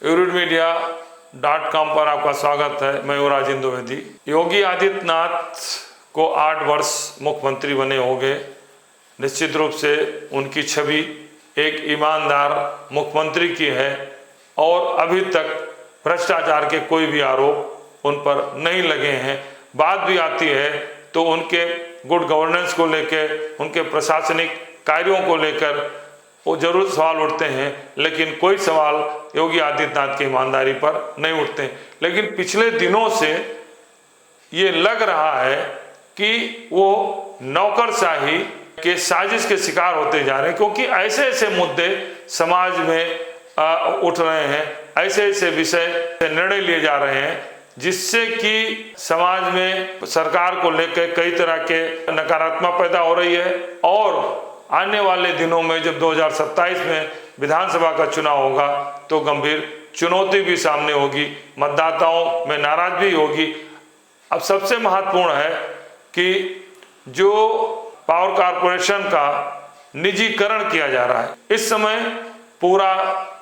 eurimedia.com पर आपका स्वागत है। मैं हूं राजेंद्र द्विवेदी। योगी आदित्यनाथ को 8 वर्ष मुख्यमंत्री बने हो गए। निश्चित रूप से उनकी छवि एक ईमानदार मुख्यमंत्री की है और अभी तक भ्रष्टाचार के कोई भी आरोप उन पर नहीं लगे हैं। बात भी आती है तो उनके गुड गवर्नेंस को लेकर, उनके प्रशासनिक कार्यों को लेकर वो जरूर सवाल उठते हैं, लेकिन कोई सवाल योगी आदित्यनाथ की ईमानदारी पर नहीं उठते। लेकिन पिछले दिनों से ये लग रहा है कि वो नौकरशाही के साजिश के शिकार होते जा रहे हैं, क्योंकि ऐसे ऐसे मुद्दे समाज में उठ रहे हैं, ऐसे ऐसे विषय निर्णय लिए जा रहे हैं जिससे कि समाज में सरकार को लेकर कई तरह के नकारात्मकता पैदा हो रही है। और आने वाले दिनों में जब 2027 में विधानसभा का चुनाव होगा तो गंभीर चुनौती भी सामने होगी, मतदाताओं में नाराजगी होगी। अब सबसे महत्वपूर्ण है कि जो पावर कॉरपोरेशन का निजीकरण किया जा रहा है, इस समय पूरा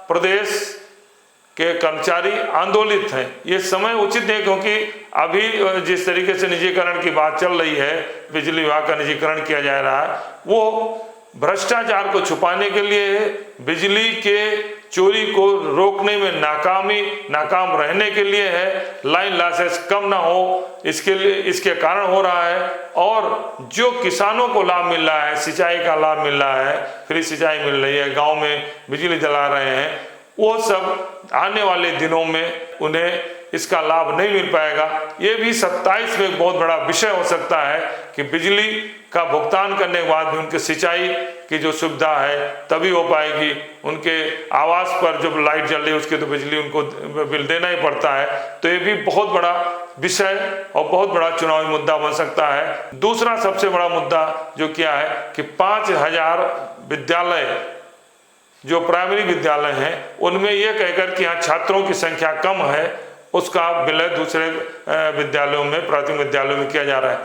प्रदेश के कर्मचारी आंदोलित हैं। ये समय उचित नहीं, क्योंकि अभी जिस तरीके से निजीकरण की बात चल रही है, बिजली विभाग का निजीकरण किया जा रहा है, वो भ्रष्टाचार को छुपाने के लिए, बिजली के चोरी को रोकने में नाकाम रहने के लिए है, लाइन लॉसेस कम ना हो इसके लिए, इसके कारण हो रहा है। और जो किसानों को लाभ मिल रहा है, सिंचाई का लाभ मिल रहा है, फ्री सिंचाई मिल रही है, गांव में बिजली जला रहे हैं, वो सब आने वाले दिनों में उन्हें इसका लाभ नहीं मिल पाएगा। ये भी 27 में एक बहुत बड़ा विषय हो सकता है कि बिजली का भुगतान करने के बाद भी उनके सिंचाई की जो सुविधा है तभी हो पाएगी। उनके आवास पर जब लाइट जल रही है उसकी तो बिजली उनको बिल देना ही पड़ता है। तो ये भी बहुत बड़ा विषय और बहुत बड़ा चुनावी मुद्दा बन सकता है। दूसरा सबसे बड़ा मुद्दा जो क्या है कि 5000 विद्यालय जो प्राइमरी विद्यालय हैं उनमें यह कहकर कि यहाँ छात्रों की संख्या कम है, उसका विलय दूसरे विद्यालयों में, प्राथमिक विद्यालयों में किया जा रहा है।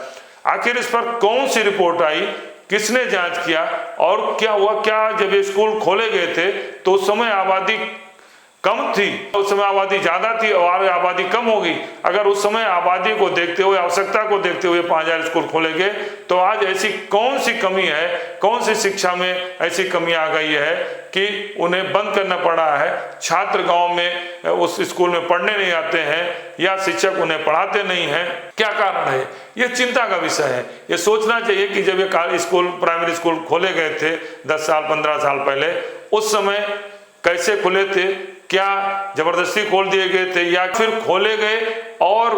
आखिर इस पर कौन सी रिपोर्ट आई, किसने जांच किया और क्या हुआ? क्या जब ये स्कूल खोले गए थे तो उस समय आबादी कम थी, उस समय आबादी ज्यादा थी और आबादी कम हो गई? अगर उस समय आबादी को देखते हुए, आवश्यकता को देखते हुए 5000 स्कूल खोले गए तो आज ऐसी कौन सी कमी है, कौन सी शिक्षा में ऐसी कमी आ गई है कि उन्हें बंद करना पड़ा है? छात्र गांव में उस स्कूल में पढ़ने नहीं आते हैं या शिक्षक उन्हें पढ़ाते नहीं हैं, क्या कारण है? ये चिंता का विषय है। ये सोचना चाहिए कि जब ये स्कूल, प्राइमरी स्कूल खोले गए थे 10 साल 15 साल पहले, उस समय कैसे खुले थे? क्या जबरदस्ती खोल दिए गए थे या फिर खोले गए और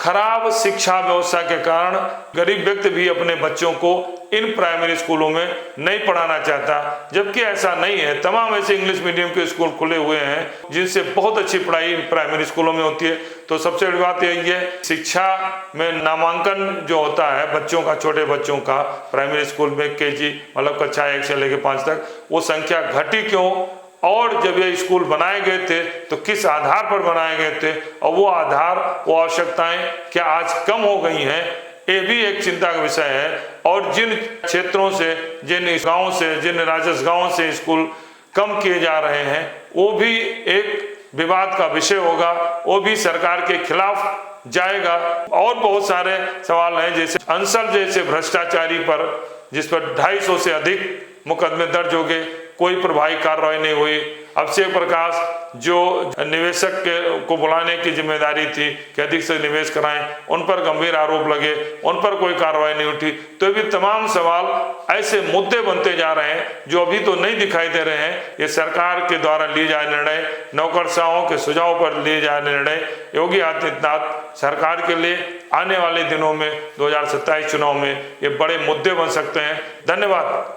खराब शिक्षा व्यवस्था के कारण गरीब व्यक्ति भी अपने बच्चों को इन प्राइमरी स्कूलों में नहीं पढ़ाना चाहता? जबकि ऐसा नहीं है। तमाम ऐसे इंग्लिश मीडियम के स्कूल खुले हुए हैं जिनसे बहुत अच्छी पढ़ाई प्राइमरी स्कूलों में होती है। तो सबसे बड़ी बात यही है, शिक्षा में नामांकन जो होता है बच्चों का, छोटे बच्चों का प्राइमरी स्कूल में केजी मतलब कक्षा 1 से लेकर 5 तक, वो संख्या घटी क्यों? और जब ये स्कूल बनाए गए थे तो किस आधार पर बनाए गए थे और वो आधार, वो आवश्यकताएं क्या आज कम हो गई हैं? ये भी एक चिंता का विषय है। और जिन क्षेत्रों से, जिन गांवों से, जिन राजस्व गांवों से स्कूल कम किए जा रहे हैं, वो भी एक विवाद का विषय होगा, वो भी सरकार के खिलाफ जाएगा। और बहुत सारे सवाल हैं, जैसे अंसल जैसे भ्रष्टाचारी पर, जिस पर 250 से अधिक मुकदमे दर्ज हो गए, कोई प्रभावी कार्रवाई नहीं हुई। अभिषेक प्रकाश जो निवेशक को बुलाने की जिम्मेदारी थी कि अधिक से निवेश कराएं, उन पर गंभीर आरोप लगे, उन पर कोई कार्रवाई नहीं उठी। तो भी तमाम सवाल ऐसे मुद्दे बनते जा रहे हैं जो अभी तो नहीं दिखाई दे रहे हैं। ये सरकार के द्वारा लिए जाए निर्णय, नौकरशाहों के सुझाव पर लिए जाए निर्णय, योगी आदित्यनाथ सरकार के लिए आने वाले दिनों में 2027 चुनाव में ये बड़े मुद्दे बन सकते हैं। धन्यवाद।